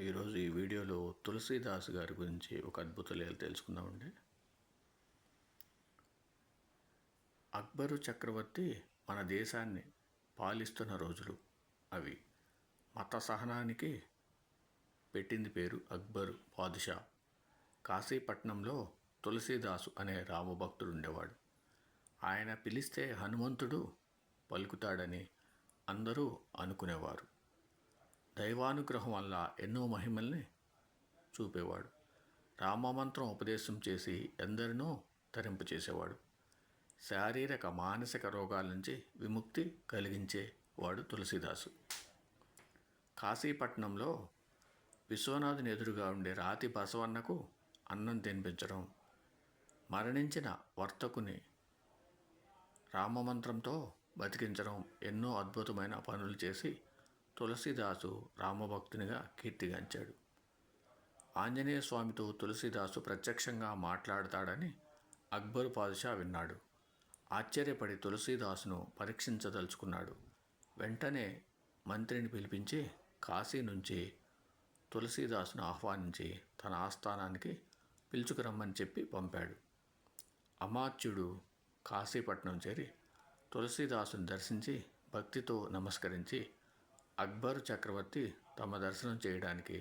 ఈరోజు ఈ వీడియోలో తులసీదాస్ గారి గురించి ఒక అద్భుత లీల తెలుసుకుందామండి. అక్బరు చక్రవర్తి మన దేశాన్ని పాలిస్తున్న రోజులు అవి. మత సహనానికి పెట్టింది పేరు అక్బరు పాదుషా. కాశీపట్నంలో తులసీదాసు అనే రామభక్తుడు ఉండేవాడు. ఆయన పిలిస్తే హనుమంతుడు పలుకుతాడని అందరూ అనుకునేవారు. దైవానుగ్రహం వల్ల ఎన్నో మహిమల్ని చూపేవాడు. రామమంత్రం ఉపదేశం చేసి ఎందరినో తరింపచేసేవాడు. శారీరక మానసిక రోగాల నుంచి విముక్తి కలిగించేవాడు తులసీదాసు. కాశీపట్నంలో విశ్వనాథుని ఎదురుగా ఉండే రాతి బసవన్నకు అన్నం తినిపించడం, మరణించిన వర్తకుని రామమంత్రంతో బతికించడం, ఎన్నో అద్భుతమైన పనులు చేసి తులసీదాసు రామభక్తునిగా కీర్తిగాంచాడు. ఆంజనేయ స్వామితో తులసీదాసు ప్రత్యక్షంగా మాట్లాడతాడని అక్బరు పాదుషా విన్నాడు. ఆశ్చర్యపడి తులసీదాసును పరీక్షించదలుచుకున్నాడు. వెంటనే మంత్రిని పిలిపించి కాశీ నుంచి తులసీదాసును ఆహ్వానించి తన ఆస్థానానికి పిలుచుకురమ్మని చెప్పి పంపాడు. అమాత్యుడు కాశీపట్నం చేరి తులసీదాసుని దర్శించి భక్తితో నమస్కరించి అక్బరు చక్రవర్తి తమ దర్శనం చేయడానికి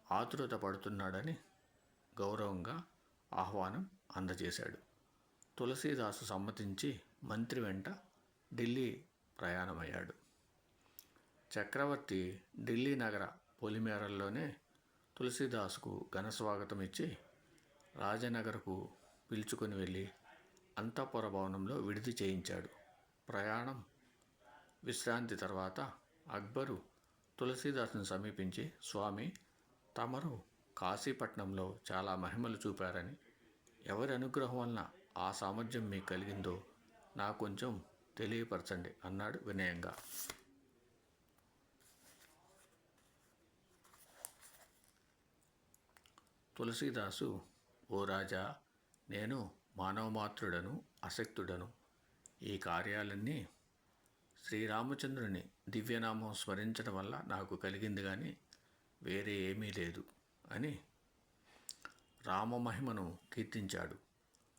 ఆతురత పడుతున్నాడని గౌరవంగా ఆహ్వానం అందజేశాడు. తులసీదాసు సమ్మతించి మంత్రి వెంట ఢిల్లీ ప్రయాణమయ్యాడు. చక్రవర్తి ఢిల్లీ నగర పొలిమేరల్లోనే తులసీదాసుకు ఘనస్వాగతం ఇచ్చి రాజనగరకు పిలుచుకొని వెళ్ళి అంతఃపుర భవనంలో విడిది చేయించాడు. ప్రయాణం విశ్రాంతి తర్వాత అక్బరు తులసీదాసుని సమీపించి, స్వామి, తమరు కాశీపట్నంలో చాలా మహిమలు చూపారని, ఎవరి అనుగ్రహం వలన ఆ సామర్థ్యం మీకు కలిగిందో నాకు కొంచెం తెలియపరచండి అన్నాడు వినయంగా. తులసీదాసు, ఓ రాజా, నేను మానవమాత్రుడను, అశక్తుడను. ఈ కార్యాలన్నీ శ్రీరామచంద్రుని దివ్యనామం స్మరించడం వల్ల నాకు కలిగింది కానీ వేరే ఏమీ లేదు అని రామమహిమను కీర్తించాడు.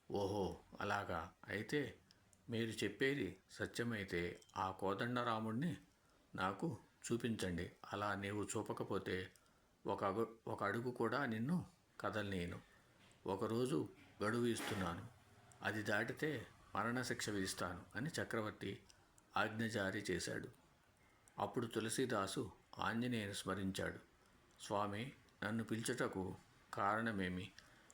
ఓహో, అలాగా, అయితే మీరు చెప్పేది సత్యమైతే ఆ కోదండరాముడిని నాకు చూపించండి. అలా నీవు చూపకపోతే ఒక అడుగు కూడా నిన్ను కదలనీయను. ఒకరోజు గడువు ఇస్తున్నాను, అది దాటితే మరణశిక్ష విధిస్తాను అని చక్రవర్తి ఆజ్ఞ జారీ చేశాడు. అప్పుడు తులసీదాసు ఆంజనేయుని స్మరించాడు. స్వామి, నన్ను పిలుచుటకు కారణమేమి?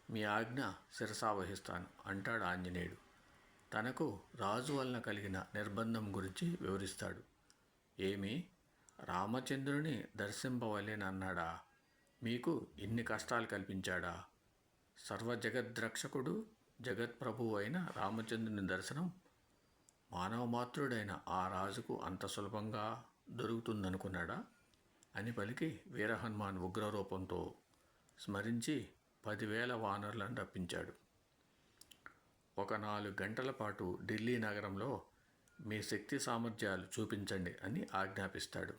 మీ ఆజ్ఞ శిరసావహిస్తాను అంటాడు ఆంజనేయుడు. తనకు రాజు వలన కలిగిన నిర్బంధం గురించి వివరిస్తాడు. ఏమి, రామచంద్రుని దర్శింపవలేనన్నాడా? మీకు ఇన్ని కష్టాలు కల్పించాడా? సర్వజగద్రక్షకుడు జగత్ప్రభువు అయిన రామచంద్రుని దర్శనం మానవమాత్రుడైన ఆ రాజుకు అంత సులభంగా దొరుకుతుందనుకున్నాడా అని పలికి వీరహనుమాన్ ఉగ్రరూపంతో స్మరించి 10,000 వానరులను రప్పించాడు. ఒక 4 గంటల పాటు ఢిల్లీ నగరంలో మీ శక్తి సామర్థ్యాలు చూపించండి అని ఆజ్ఞాపిస్తాడు.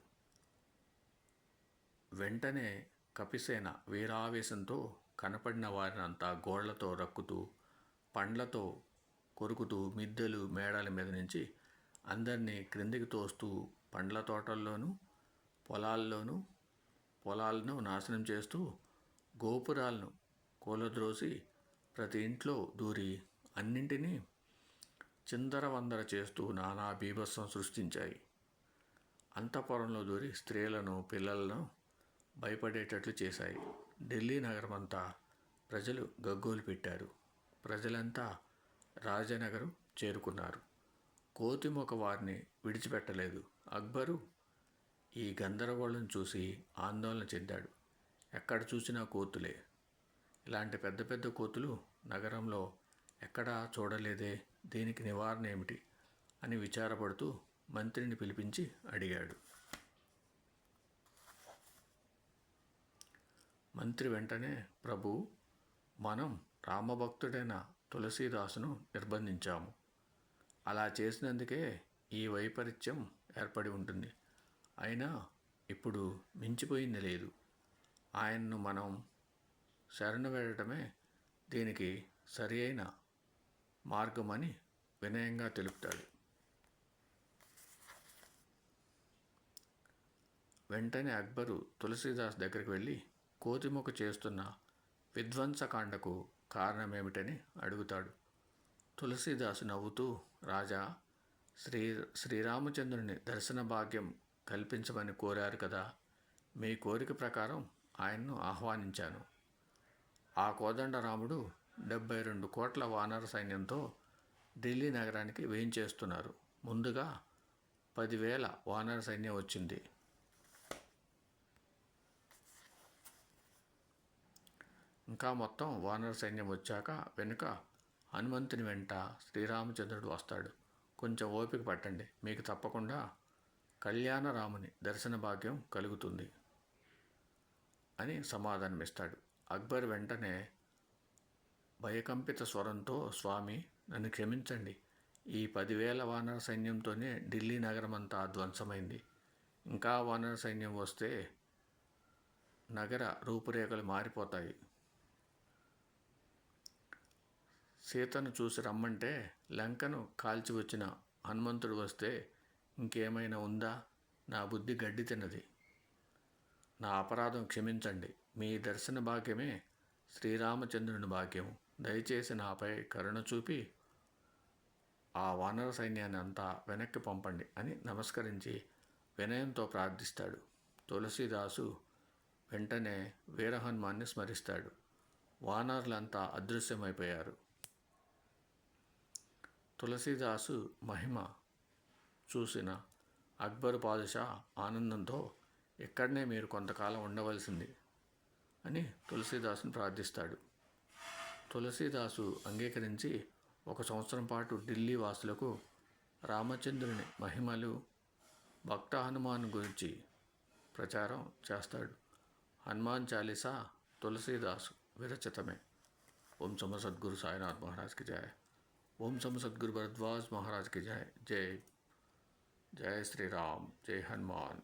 వెంటనే కపిసేన వీరావేశంతో కనపడిన వారినంతా గోళ్లతో రక్కుతూ, పండ్లతో కొరుకుతూ, మిద్దెలు మేడల మీద నుంచి అందరినీ క్రిందికి తోస్తూ పండ్ల తోటల్లోనూ పొలాలను నాశనం చేస్తూ, గోపురాలను కూలద్రోసి ప్రతి ఇంట్లో దూరి అన్నింటినీ చిందరవందర చేస్తూ నానా బీభత్సం సృష్టించాయి. అంతఃపురంలో దూరి స్త్రీలను, పిల్లలను భయపడేటట్లు చేశాయి. ఢిల్లీ నగరమంతా ప్రజలు గగ్గోలు పెట్టారు. ప్రజలంతా రాజనగరం చేరుకున్నారు. కోతిమొక వారిని విడిచిపెట్టలేదు. అక్బరు ఈ గందరగోళం చూసి ఆందోళన చెందాడు. ఎక్కడ చూసినా కోతులే. ఇలాంటి పెద్ద పెద్ద కోతులు నగరంలో ఎక్కడా చూడలేదే, దీనికి నివారణ ఏమిటి అని విచారపడుతూ మంత్రిని పిలిపించి అడిగాడు. మంత్రి వెంటనే, ప్రభు, మనం రామభక్తుడైన తులసీదాసును నిర్బంధించాము. అలా చేసినందుకే ఈ వైపరీత్యం ఏర్పడి ఉంటుంది. అయినా ఇప్పుడు మించిపోయింది లేదు. ఆయన్ను మనం శరణు వేడటమే దీనికి సరి అయిన మార్గమని వినయంగా తెలుపుతాడు. వెంటనే అక్బరు తులసీదాస్ దగ్గరికి వెళ్ళి కోతిమొక చేస్తున్న విధ్వంసకాండకు కారణమేమిటని అడుగుతాడు. తులసీదాసు నవ్వుతూ, రాజా, శ్రీరామచంద్రుని దర్శన భాగ్యం కల్పించమని కోరారు కదా, మీ కోరిక ప్రకారం ఆయన్ను ఆహ్వానించాను. ఆ కోదండరాముడు 72 కోట్ల వానర సైన్యంతో ఢిల్లీ నగరానికి వేయించేస్తున్నారు. ముందుగా 10,000 వానర సైన్యం వచ్చింది. ఇంకా మొత్తం వానర సైన్యం వచ్చాక వెనుక హనుమంతుని వెంట శ్రీరామచంద్రుడు వస్తాడు. కొంచెం ఓపిక పట్టండి, మీకు తప్పకుండా కళ్యాణరాముని దర్శన భాగ్యం కలుగుతుంది అని సమాధానమిస్తాడు. అక్బర్ వెంటనే భయకంపిత స్వరంతో, స్వామి, నన్ను క్షమించండి. ఈ 10,000 వానర సైన్యంతోనే ఢిల్లీ నగరమంతా ధ్వంసమైంది. ఇంకా వానర సైన్యం వస్తే నగర రూపురేఖలు మారిపోతాయి. సీతను చూసి రమ్మంటే లంకను కాల్చి వచ్చిన హనుమంతుడు వస్తే ఇంకేమైనా ఉందా? నా బుద్ధి గడ్డి తిన్నది. నా అపరాధం క్షమించండి. మీ దర్శన భాగ్యమే శ్రీరామచంద్రుని భాగ్యం. దయచేసి నాపై కరుణ చూపి ఆ వానర సైన్యాన్ని అంతా వెనక్కి పంపండి అని నమస్కరించి వినయంతో ప్రార్థిస్తాడు. తులసీదాసు వెంటనే వీరహనుమాన్ని స్మరిస్తాడు. వానరులంతా అదృశ్యమైపోయారు. తులసీదాసు మహిమ చూసిన అక్బరు పాదుషా ఆనందంతో, ఇక్కడనే మీరు కొంతకాలం ఉండవలసింది అని తులసీదాసుని ప్రార్థిస్తాడు. తులసీదాసు అంగీకరించి 1 సంవత్సరం పాటు ఢిల్లీ వాసులకు రామచంద్రుని మహిమలు, భక్త హనుమాన్ గురించి ప్రచారం చేస్తాడు. హనుమాన్ చాలీసా తులసీదాసు విరచితమే. ఓం సమ సద్గురు సాయినాథ్ महाराज की जय. ओम सम सद्गुरु भरद्वाज महाराज की जय. जय जय श्री राम, जय हनुमान.